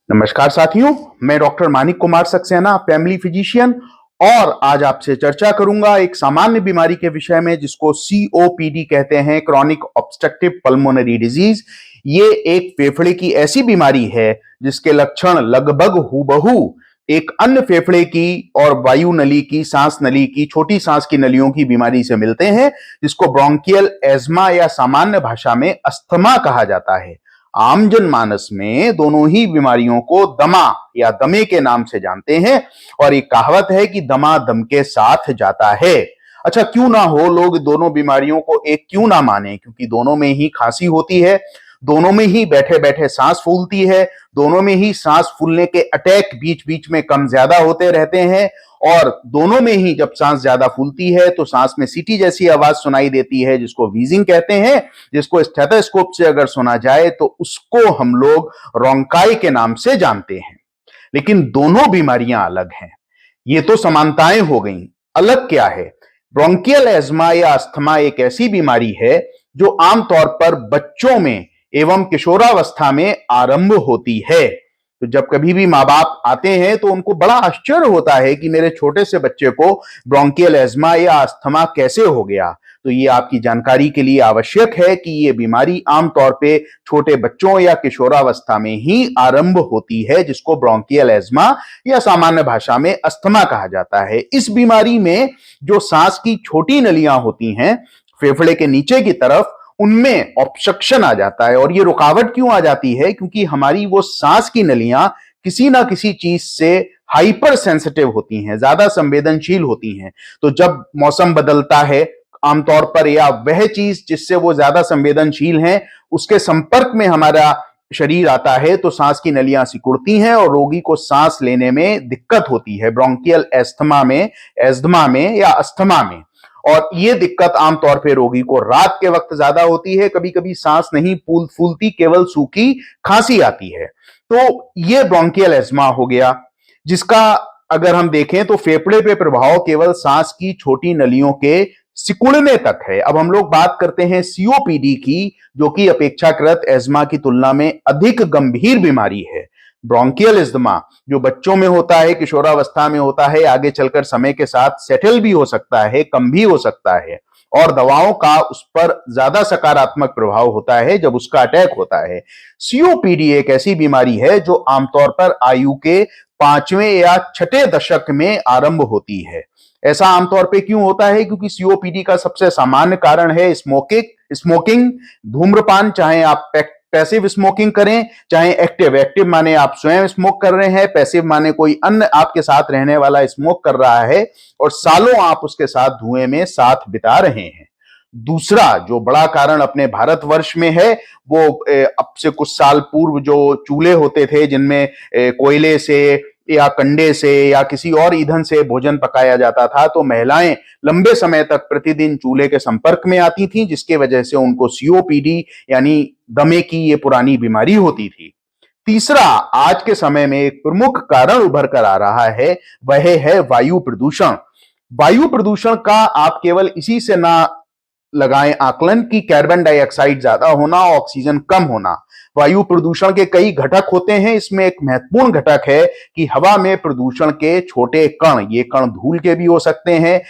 नमस्कार साथियों, मैं doctor Manik Kumar Saxena, family physician, और आज आपसे चर्चा करूंगा एक सामान्य बीमारी के विषय में जिसको सीओपीडी कहते हैं, क्रॉनिक ऑब्स्ट्रक्टिव पल्मोनरी डिजीज। ये एक फेफड़े की ऐसी बीमारी है जिसके लक्षण लगभग हूबहू एक अन्य फेफड़े की और वायु नली की, सांस नली की, छोटी सांस की नलियों की बीमारी से मिलते हैं, जिसको ब्रोंकियल एस्मा या सामान्य भाषा में अस्थमा कहा जाता है। आम जनमानस में दोनों ही बीमारियों को दमा या दमे के नाम से जानते हैं और एक कहावत है कि दमा दम के साथ जाता है। अच्छा, क्यों ना हो, लोग दोनों बीमारियों को एक क्यों ना माने, क्योंकि दोनों में ही खांसी होती है, दोनों में ही बैठे बैठे सांस फूलती है, दोनों में ही सांस फूलने के अटैक बीच बीच में कम ज्यादा होते रहते हैं, और दोनों में ही जब सांस ज्यादा फूलती है तो सांस में सीटी जैसी आवाज सुनाई देती है, जिसको व्हीजिंग कहते हैं, जिसको स्टेथोस्कोप से अगर सुना जाए तो उसको हम लोग रोंकाई के नाम से जानते हैं। लेकिन दोनों बीमारियां अलग हैं। ये तो समानताएं हो गई, अलग क्या है? ब्रोंकियल एस्मा या अस्थमा एक ऐसी बीमारी है जो आमतौर पर बच्चों में एवं किशोरावस्था में आरंभ होती है। तो जब कभी भी माँ बाप आते हैं तो उनको बड़ा आश्चर्य होता है कि मेरे छोटे से बच्चे को ब्रोंकियल एस्मा या अस्थमा कैसे हो गया। तो ये आपकी जानकारी के लिए आवश्यक है कि ये बीमारी आमतौर पे छोटे बच्चों या किशोरावस्था में ही आरंभ होती है, जिसको ब्रोंकियल एस्मा या सामान्य भाषा में अस्थमा कहा जाता है। इस बीमारी में जो सांस की छोटी नलियां होती हैं फेफड़े के नीचे की तरफ, उनमें ऑब्स्ट्रक्शन आ जाता है। और ये रुकावट क्यों आ जाती है? क्योंकि हमारी वो सांस की नलियां किसी ना किसी चीज से हाइपर सेंसिटिव होती हैं, ज्यादा संवेदनशील होती हैं। तो जब मौसम बदलता है आमतौर पर, या वह चीज जिससे वो ज्यादा संवेदनशील हैं उसके संपर्क में हमारा शरीर आता है तो सांस की नलियां सिकुड़ती हैं और रोगी को सांस लेने में दिक्कत होती है, ब्रोंकियल एस्थमा में, एस्थमा में या अस्थमा में। और ये दिक्कत आमतौर पे रोगी को रात के वक्त ज्यादा होती है। कभी कभी सांस नहीं फूलती, केवल सूखी खांसी आती है। तो ये ब्रोंकियल एस्मा हो गया, जिसका अगर हम देखें तो फेफड़े पे प्रभाव केवल सांस की छोटी नलियों के सिकुड़ने तक है। अब हम लोग बात करते हैं सीओपीडी की, जो कि अपेक्षाकृत एस्मा की तुलना में अधिक गंभीर बीमारी है। ब्रोंकियल एस्मा जो बच्चों में होता है, किशोरावस्था में होता है, आगे चलकर समय के साथ सेटल भी हो सकता है, कम भी हो सकता है, और दवाओं का उस पर ज्यादा सकारात्मक प्रभाव होता है जब उसका अटैक होता है। सीओपीडी एक ऐसी बीमारी है जो आमतौर पर आयु के 5वें या 6ठे दशक में आरंभ होती है। ऐसा आमतौर पे क्यों होता है? क्योंकि सीओपीडी का सबसे सामान्य कारण है स्मोकिंग, धूम्रपान, चाहे आप पैसिव स्मोकिंग करें चाहे एक्टिव। एक्टिव माने आप स्वयं स्मोक कर रहे हैं, पैसिव माने कोई अन्य आपके साथ रहने वाला स्मोक कर रहा है और सालों आप उसके साथ धुएं में साथ बिता रहे हैं। दूसरा जो बड़ा कारण अपने भारतवर्ष में है, वो अब से कुछ साल पूर्व जो चूल्हे होते थे जिनमें कोयले से या कंडे से या किसी और ईंधन से भोजन पकाया जाता था, तो महिलाएं लंबे समय तक प्रतिदिन चूल्हे के संपर्क में आती थीं, जिसके वजह से उनको सीओपीडी यानी दमे की ये पुरानी बीमारी होती थी। तीसरा, आज के समय में एक प्रमुख कारण उभर कर आ रहा है, वह है वायु प्रदूषण। वायु प्रदूषण का आप केवल इसी से ना लगाएं आकलन कि कार्बन डाइऑक्साइड ज्यादा होना, ऑक्सीजन कम होना। वायु प्रदूषण के कई घटक होते हैं। इसमें एक महत्वपूर्ण घटक है कि हवा में प्रदूषण के छोटे कण, ये कण धूल के भी हो सकते हैं,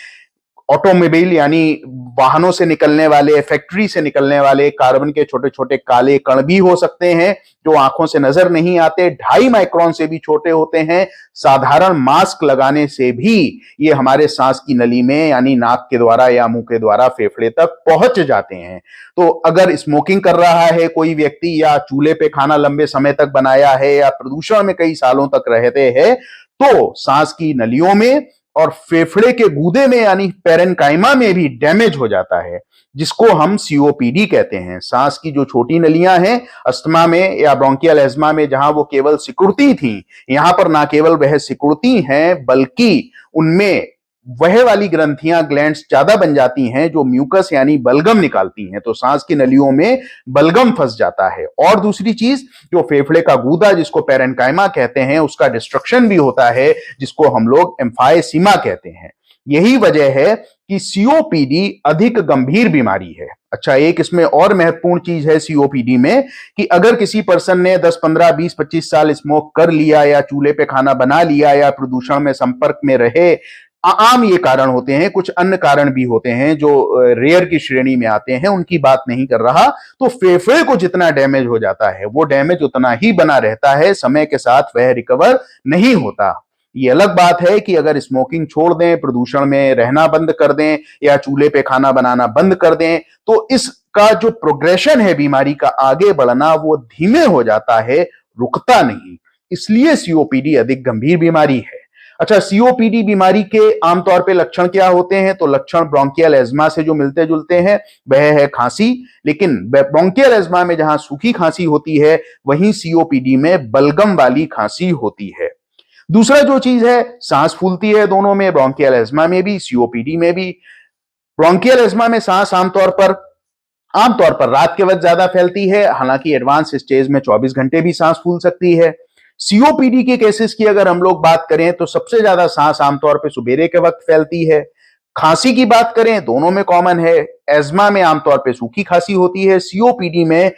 ऑटोमोबाइल यानी वाहनों से निकलने वाले, फैक्ट्री से निकलने वाले कार्बन के छोटे छोटे काले कण भी हो सकते हैं जो आंखों से नजर नहीं आते, 2.5 माइक्रोन से भी छोटे होते हैं। साधारण मास्क लगाने से भी ये हमारे सांस की नली में यानी नाक के द्वारा या मुंह के द्वारा फेफड़े तक पहुंच जाते हैं। तो अगर स्मोकिंग कर रहा है कोई व्यक्ति, या चूल्हे पे खाना लंबे समय तक बनाया है, या प्रदूषण में कई सालों तक रहते हैं, तो सांस की नलियों में और फेफड़े के गूदे में यानी पेरेन्काइमा में भी डैमेज हो जाता है, जिसको हम सीओपीडी कहते हैं। सांस की जो छोटी नलियां हैं अस्थमा में या ब्रोंकियल एस्मा में, जहां वो केवल सिकुड़ती थी, यहां पर ना केवल वह सिकुड़ती हैं बल्कि उनमें वह वाली ग्रंथियां, ग्लैंड्स ज्यादा बन जाती हैं जो म्यूकस यानी बलगम निकालती हैं। तो सांस की नलियों में बलगम फंस जाता है। और दूसरी चीज, जो फेफड़े का गूदा जिसको पेरेन्काइमा कहते हैं, उसका डिस्ट्रक्शन भी होता है, जिसको हम लोग एम्फाइसीमा कहते हैं। यही वजह है कि सीओपीडी अधिक गंभीर बीमारी है। अच्छा, एक इसमें और महत्वपूर्ण चीज है सीओपीडी में कि अगर किसी पर्सन ने 10, 15, 20, 25 साल स्मोक कर लिया या चूल्हे पे खाना बना लिया या प्रदूषण में संपर्क में रहे, आम ये कारण होते हैं, कुछ अन्य कारण भी होते हैं जो रेयर की श्रेणी में आते हैं, उनकी बात नहीं कर रहा, तो फेफड़े को जितना डैमेज हो जाता है वो डैमेज उतना ही बना रहता है, समय के साथ वह रिकवर नहीं होता। ये अलग बात है कि अगर स्मोकिंग छोड़ दें, प्रदूषण में रहना बंद कर दें या चूल्हे पे खाना बनाना बंद कर दें, तो इसका जो प्रोग्रेशन है बीमारी का आगे बढ़ना वो धीमे हो जाता है, रुकता नहीं। इसलिए सीओपीडी अधिक गंभीर बीमारी है। अच्छा, सीओपीडी बीमारी के आमतौर पे लक्षण क्या होते हैं? तो लक्षण ब्रोंकियल एज्मा से जो मिलते जुलते हैं वह है खांसी, लेकिन ब्रोंकियल एज्मा में जहां सूखी खांसी होती है वहीं सीओपीडी में बलगम वाली खांसी होती है। दूसरा जो चीज है, सांस फूलती है दोनों में, ब्रोंकियल एज्मा में भी, सीओपीडी में भी। ब्रोंकियल एज्मा में सांस आमतौर पर रात के वक्त ज्यादा फैलती है, हालांकि एडवांस स्टेज में 24 घंटे भी सांस फूल सकती है। सीओपीडी के केसेस की अगर हम लोग बात करें तो सबसे ज्यादा सांस आमतौर पर सुबेरे के वक्त फैलती है। खांसी की बात करें, दोनों में कॉमन है। एज्मा में आमतौर पे सूखी खांसी होती है, सीओपीडी में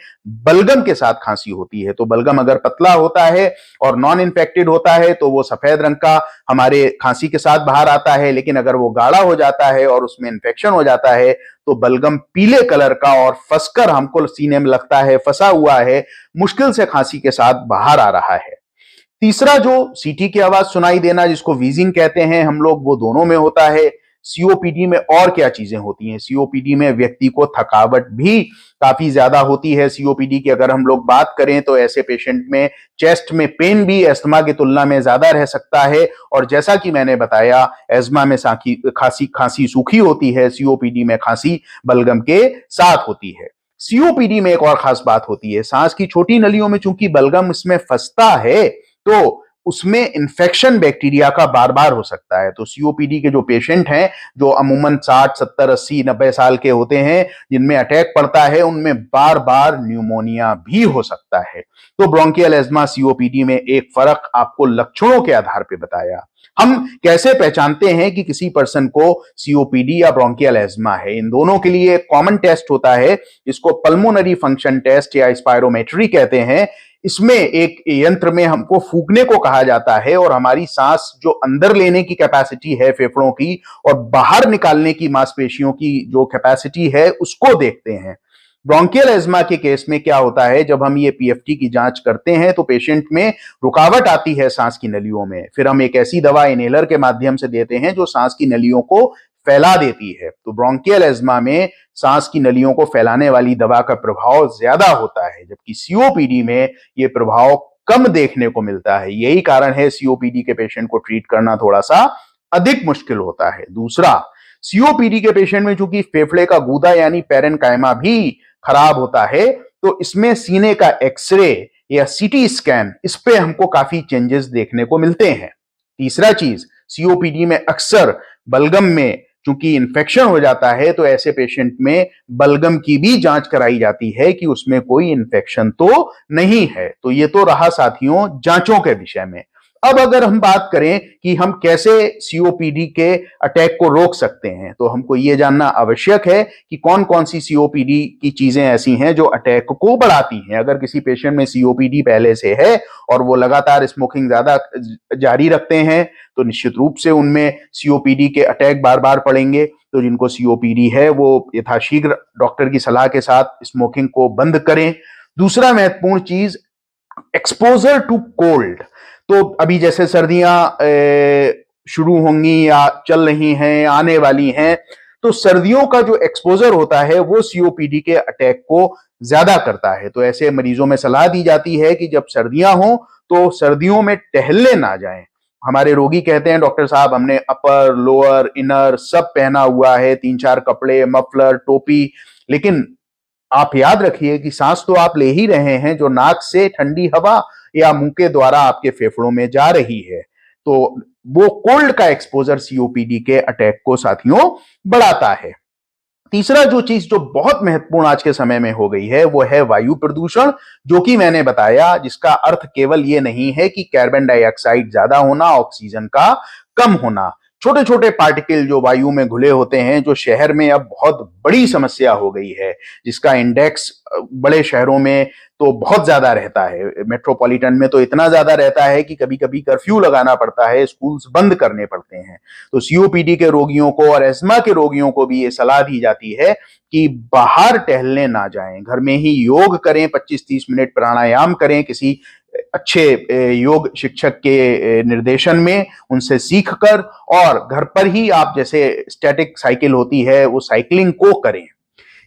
बलगम के साथ खांसी होती है। तो बलगम अगर पतला होता है और नॉन इन्फेक्टेड होता है तो वो सफेद रंग का हमारे खांसी के साथ बाहर आता है, लेकिन अगर वो गाढ़ा हो जाता है और उसमें इन्फेक्शन हो जाता है तो बलगम पीले कलर का और फंसकर हमको सीने में लगता है फंसा हुआ है, मुश्किल से खांसी के साथ बाहर आ रहा है। तीसरा जो सीटी की आवाज सुनाई देना, जिसको वीजिंग कहते हैं हम लोग, वो दोनों में होता है। सीओपीडी में और क्या चीजें होती हैं? सीओपीडी में व्यक्ति को थकावट भी काफी ज्यादा होती है। सीओपीडी की अगर हम लोग बात करें तो ऐसे पेशेंट में चेस्ट में पेन भी एस्थमा की तुलना में ज्यादा रह सकता है, और जैसा कि मैंने बताया, एस्थमा में खांसी सूखी होती है, सीओपीडी में खांसी बलगम के साथ होती है। सीओपीडी में एक और खास बात होती है, सांस की छोटी नलियों में चूंकि बलगम इसमें फंसता है तो उसमें इंफेक्शन बैक्टीरिया का बार बार हो सकता है। तो सीओपीडी के जो पेशेंट हैं, जो अमूमन 60, 70, 80, 90 साल के होते हैं, जिनमें अटैक पड़ता है, उनमें बार बार न्यूमोनिया भी हो सकता है। तो ब्रोंकियल एज्मा सीओपीडी में एक फर्क आपको लक्षणों के आधार पर बताया। हम कैसे पहचानते हैं कि किसी पर्सन को सीओपीडी या ब्रोंकियल एज्मा है? इन दोनों के लिए एक कॉमन टेस्ट होता है, जिसको पल्मोनरी फंक्शन टेस्ट या स्पायरोमेट्री कहते हैं। इसमें एक यंत्र में हमको फूंकने को कहा जाता है और हमारी सांस जो अंदर लेने की कैपेसिटी है फेफड़ों की और बाहर निकालने की मांसपेशियों की जो कैपेसिटी है उसको देखते हैं। ब्रोंकियल एज्मा के केस में क्या होता है, जब हम ये पीएफटी की जांच करते हैं तो पेशेंट में रुकावट आती है सांस की नलियों में। फिर हम एक ऐसी दवा इनहेलर के माध्यम से देते हैं जो सांस की नलियों को फैला देती है। तो ब्रोंकियल एज्मा में सांस की नलियों को फैलाने वाली दवा का प्रभाव ज्यादा होता है, जबकि सीओपीडी में यह प्रभाव कम देखने को मिलता है। यही कारण है सीओपीडी के पेशेंट को ट्रीट करना थोड़ा सा अधिक मुश्किल होता है। दूसरा, सीओपीडी के पेशेंट में चूंकि फेफड़े का गूदा यानी पेरेन्काइमा भी खराब होता है, तो इसमें सीने का एक्सरे या सीटी स्कैन, इस पे हमको काफी चेंजेस देखने को मिलते हैं। तीसरा चीज, सीओपीडी में अक्सर बलगम में चूंकि इंफेक्शन हो जाता है तो ऐसे पेशेंट में बलगम की भी जांच कराई जाती है कि उसमें कोई इंफेक्शन तो नहीं है। तो ये तो रहा साथियों जांचों के विषय में। अब अगर हम बात करें कि हम कैसे सीओपीडी के अटैक को रोक सकते हैं, तो हमको ये जानना आवश्यक है कि कौन कौन सी सीओपीडी की चीजें ऐसी हैं जो अटैक को बढ़ाती हैं। अगर किसी पेशेंट में सीओपीडी पहले से है और वो लगातार स्मोकिंग ज्यादा जारी रखते हैं तो निश्चित रूप से उनमें सीओपीडी के अटैक बार बार पड़ेंगे। तो जिनको सीओपीडी है वो यथाशीघ्र डॉक्टर की सलाह के साथ स्मोकिंग को बंद करें। दूसरा महत्वपूर्ण चीज, एक्सपोजर टू कोल्ड। तो अभी जैसे सर्दियां शुरू होंगी या चल रही हैं, आने वाली हैं, तो सर्दियों का जो एक्सपोजर होता है वो सीओपीडी के अटैक को ज्यादा करता है। तो ऐसे मरीजों में सलाह दी जाती है कि जब सर्दियां हो तो सर्दियों में टहलने ना जाएं। हमारे रोगी कहते हैं, डॉक्टर साहब हमने अपर, लोअर, इनर सब पहना हुआ है, 3-4 कपड़े, मफलर, टोपी, लेकिन आप याद रखिए कि सांस तो आप ले ही रहे हैं जो नाक से ठंडी हवा या मुंह के द्वारा आपके फेफड़ों में जा रही है। तो वो कोल्ड का एक्सपोजर सीओपीडी के अटैक को साथियों बढ़ाता है। तीसरा जो चीज जो बहुत महत्वपूर्ण आज के समय में हो गई है वो है वायु प्रदूषण, जो कि मैंने बताया, जिसका अर्थ केवल ये नहीं है कि कार्बन डाइऑक्साइड ज्यादा होना, ऑक्सीजन का कम होना। छोटे छोटे पार्टिकल जो वायु में घुले होते हैं, जो शहर में अब बहुत बड़ी समस्या हो गई है, जिसका इंडेक्स बड़े शहरों में तो बहुत ज्यादा रहता है, मेट्रोपॉलिटन में तो इतना ज्यादा रहता है कि कभी कभी कर्फ्यू लगाना पड़ता है, स्कूल्स बंद करने पड़ते हैं। तो सीओपीडी के रोगियों को और एस्मा के रोगियों को भी ये सलाह दी जाती है कि बाहर टहलने ना जाएं, घर में ही योग करें, 25-30 मिनट प्राणायाम करें, किसी अच्छे योग शिक्षक के निर्देशन में उनसे सीखकर, और घर पर ही आप जैसे स्टैटिक साइकिल होती है वो साइकिलिंग को करें।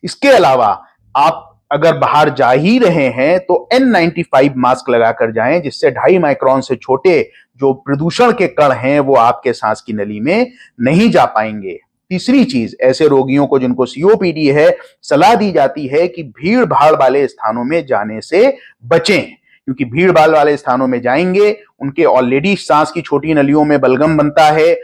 इसके अलावा आप अगर बाहर जा ही रहे हैं तो N95 मास्क लगाकर जाएं, जिससे 2.5 माइक्रोन से छोटे जो प्रदूषण के कण हैं वो आपके सांस की नली में नहीं जा पाएंगे। तीसरी चीज, ऐसे रोगियों को जिनको सीओपीडी है, सलाह दी जाती है कि भीड़ भाड़ वाले स्थानों में जाने से बचें, क्योंकि भीड़ भाड़ वाले स्थानों में जाएंगे, उनके ऑलरेडी सांस की छोटी नलियों में बलगम बनता है,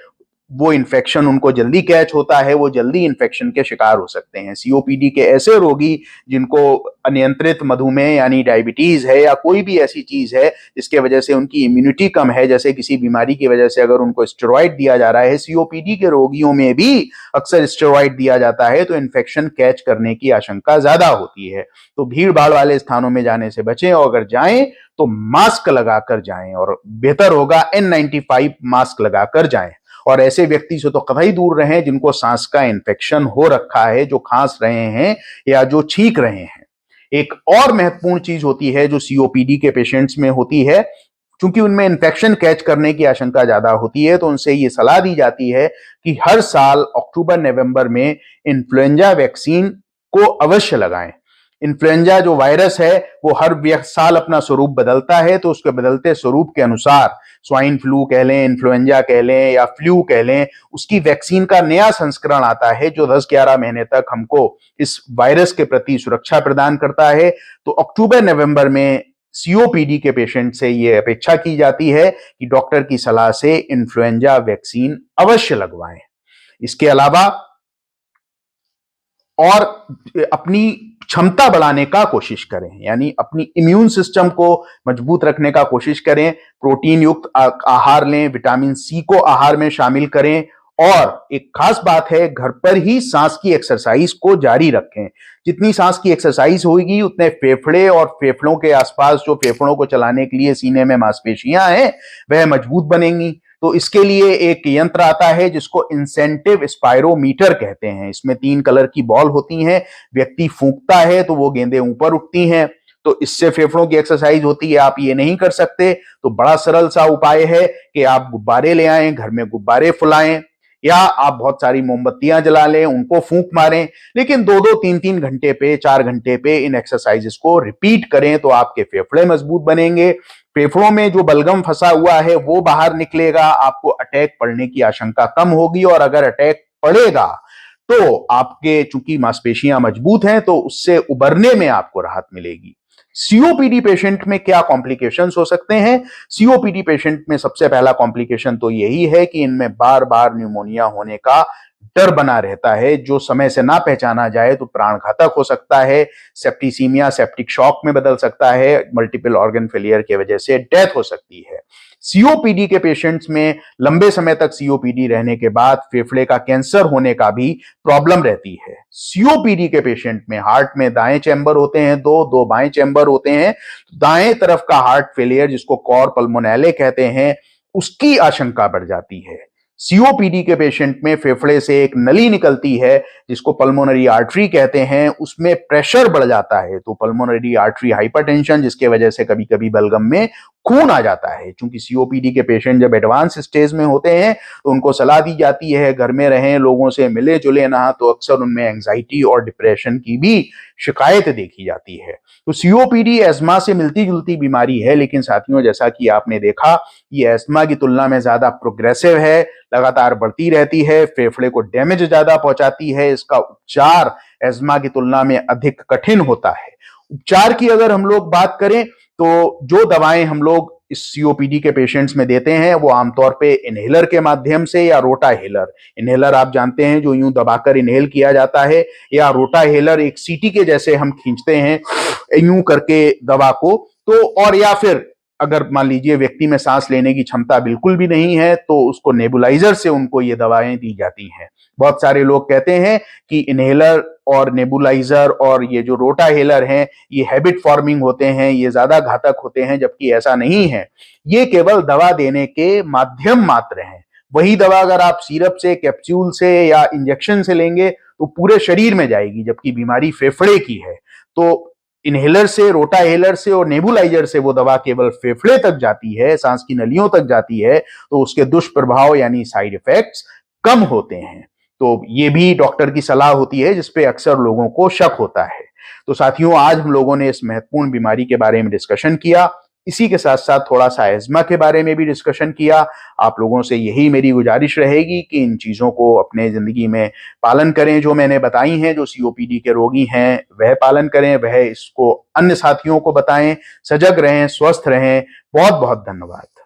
वो इन्फेक्शन उनको जल्दी कैच होता है, वो जल्दी इन्फेक्शन के शिकार हो सकते हैं। सीओपीडी के ऐसे रोगी जिनको अनियंत्रित मधुमेह यानी डायबिटीज है या कोई भी ऐसी चीज है जिसके वजह से उनकी इम्यूनिटी कम है, जैसे किसी बीमारी की वजह से अगर उनको स्टेरॉइड दिया जा रहा है, सीओपीडी के रोगियों में भी अक्सर स्टेरॉइड दिया जाता है, तो इन्फेक्शन कैच करने की आशंका ज्यादा होती है। तो भीड़ भाड़ वाले स्थानों में जाने से बचें, और अगर जाएं तो मास्क लगाकर जाएं, और बेहतर होगा N95 मास्क लगाकर जाएं। और ऐसे व्यक्ति से तो कतई दूर रहें जिनको सांस का इन्फेक्शन हो रखा है, जो खांस रहे हैं या जो छींक रहे हैं। एक और महत्वपूर्ण चीज होती है जो सीओपीडी के पेशेंट्स में होती है, क्योंकि उनमें इन्फेक्शन कैच करने की आशंका ज्यादा होती है, तो उनसे ये सलाह दी जाती है कि हर साल अक्टूबर नवंबर में इन्फ्लुएंजा वैक्सीन को अवश्य लगाएं। इन्फ्लुएंजा जो वायरस है वो हर साल अपना स्वरूप बदलता है, तो उसके बदलते स्वरूप के अनुसार स्वाइन फ्लू कह लें, इन्फ्लुएंजा कह लें या फ्लू कह लें, उसकी वैक्सीन का नया संस्करण आता है जो 10-11 महीने तक हमको इस वायरस के प्रति सुरक्षा प्रदान करता है। तो अक्टूबर नवंबर में सीओपीडी के पेशेंट से ये अपेक्षा की जाती है कि डॉक्टर की सलाह से इन्फ्लुएंजा वैक्सीन अवश्य लगवाएं। इसके अलावा और अपनी क्षमता बढ़ाने का कोशिश करें, यानी अपनी इम्यून सिस्टम को मजबूत रखने का कोशिश करें, प्रोटीन युक्त आहार लें, विटामिन सी को आहार में शामिल करें, और एक खास बात है, घर पर ही सांस की एक्सरसाइज को जारी रखें। जितनी सांस की एक्सरसाइज होगी उतने फेफड़े और फेफड़ों के आसपास जो फेफड़ों को चलाने के लिए सीने में मांसपेशियां हैं वह मजबूत बनेंगी। तो इसके लिए एक यंत्र आता है जिसको इंसेंटिव स्पायरोमीटर कहते हैं। इसमें 3 कलर की बॉल होती हैं, व्यक्ति फूंकता है तो वो गेंदें ऊपर उठती हैं, तो इससे फेफड़ों की एक्सरसाइज होती है। आप ये नहीं कर सकते तो बड़ा सरल सा उपाय है कि आप गुब्बारे ले आएं, घर में गुब्बारे फुलाएं, या आप बहुत सारी मोमबत्तियां जला लें, उनको फूंक मारें, लेकिन 2-2, 3-3 घंटे पे, 4 घंटे पे इन एक्सरसाइजेस को रिपीट करें तो आपके फेफड़े मजबूत बनेंगे। फेफड़ों में जो बलगम फंसा हुआ है वो बाहर निकलेगा, आपको अटैक पड़ने की आशंका कम होगी, और अगर अटैक पड़ेगा तो आपके चूंकि मांसपेशियां मजबूत हैं तो उससे उबरने में आपको राहत मिलेगी। सीओपीडी पेशेंट में क्या कॉम्प्लिकेशंस हो सकते हैं? सीओपीडी पेशेंट में सबसे पहला कॉम्प्लिकेशन तो यही है कि इनमें बार बार न्यूमोनिया होने का डर बना रहता है, जो समय से ना पहचाना जाए तो प्राणघातक हो सकता है, सेप्टिसीमिया सेप्टिक शॉक में बदल सकता है, मल्टीपल ऑर्गन फेलियर की वजह से डेथ हो सकती है। सीओपीडी के पेशेंट्स में लंबे समय तक सीओपीडी रहने के बाद फेफड़े का कैंसर होने का भी प्रॉब्लम रहती है। सीओपीडी के पेशेंट में हार्ट में दाएं चैम्बर होते हैं, दो बाएं चैम्बर होते हैं। दाएं तरफ का हार्ट फेलियर जिसको कॉर पल्मोनेले कहते हैं, उसकी आशंका बढ़ जाती है। सीओपीडी के पेशेंट में फेफड़े से एक नली निकलती है जिसको पल्मोनरी आर्टरी कहते हैं, उसमें प्रेशर बढ़ जाता है, तो पल्मोनरी आर्टरी हाइपरटेंशन, जिसके वजह से कभी कभी बलगम में खून आ जाता है। क्योंकि सीओपीडी के पेशेंट जब एडवांस स्टेज में होते हैं तो उनको सलाह दी जाती है घर में रहें, लोगों से मिले जुले ना, तो अक्सर उनमें एंजाइटी और डिप्रेशन की भी शिकायत देखी जाती है। तो सीओपीडी एस्मा से मिलती जुलती बीमारी है, लेकिन साथियों जैसा कि आपने देखा ये एस्मा की तुलना में ज्यादा प्रोग्रेसिव है, लगातार बढ़ती रहती है, फेफड़े को डैमेज ज्यादा पहुंचाती है। इसका उपचार एस्मा की तुलना में अधिक कठिन होता है। उपचार की अगर हम लोग बात करें तो जो दवाएं हम लोग इस सीओपीडी के पेशेंट्स में देते हैं वो आमतौर पे इनहेलर के माध्यम से या रोटाहेलर, इनहेलर आप जानते हैं जो यूं दबाकर इनहेल किया जाता है, या रोटाहेलर एक सीटी के जैसे हम खींचते हैं यूं करके दवा को, तो और या फिर अगर मान लीजिए व्यक्ति में सांस लेने की क्षमता बिल्कुल भी नहीं है तो उसको नेबुलाइजर से उनको ये दवाएं दी जाती हैं। बहुत सारे लोग कहते हैं कि इनहेलर और नेबुलाइजर और ये जो रोटाहेलर हैं ये हैबिट फॉर्मिंग होते हैं, ये ज्यादा घातक होते हैं, जबकि ऐसा नहीं है। ये केवल दवा देने के माध्यम मात्र हैं। वही दवा अगर आप सिरप से, कैप्सूल से या इंजेक्शन से लेंगे तो पूरे शरीर में जाएगी, जबकि बीमारी फेफड़े की है। तो इनहेलर से, रोटाहेलर से और नेबुलाइजर से वो दवा केवल फेफड़े तक जाती है, सांस की नलियों तक जाती है, तो उसके दुष्प्रभाव यानी साइड इफेक्ट्स कम होते हैं। तो ये भी डॉक्टर की सलाह होती है, जिसपे अक्सर लोगों को शक होता है। तो साथियों, आज हम लोगों ने इस महत्वपूर्ण बीमारी के बारे में डिस्कशन किया। इसी के साथ साथ थोड़ा सा एस्मा के बारे में भी डिस्कशन किया। आप लोगों से यही मेरी गुजारिश रहेगी कि इन चीजों को अपने जिंदगी में पालन करें, जो मैंने बताई हैं। जो सीओपीडी के रोगी हैं वह पालन करें, वह इसको अन्य साथियों को बताएं। सजग रहें, स्वस्थ रहें। बहुत बहुत धन्यवाद।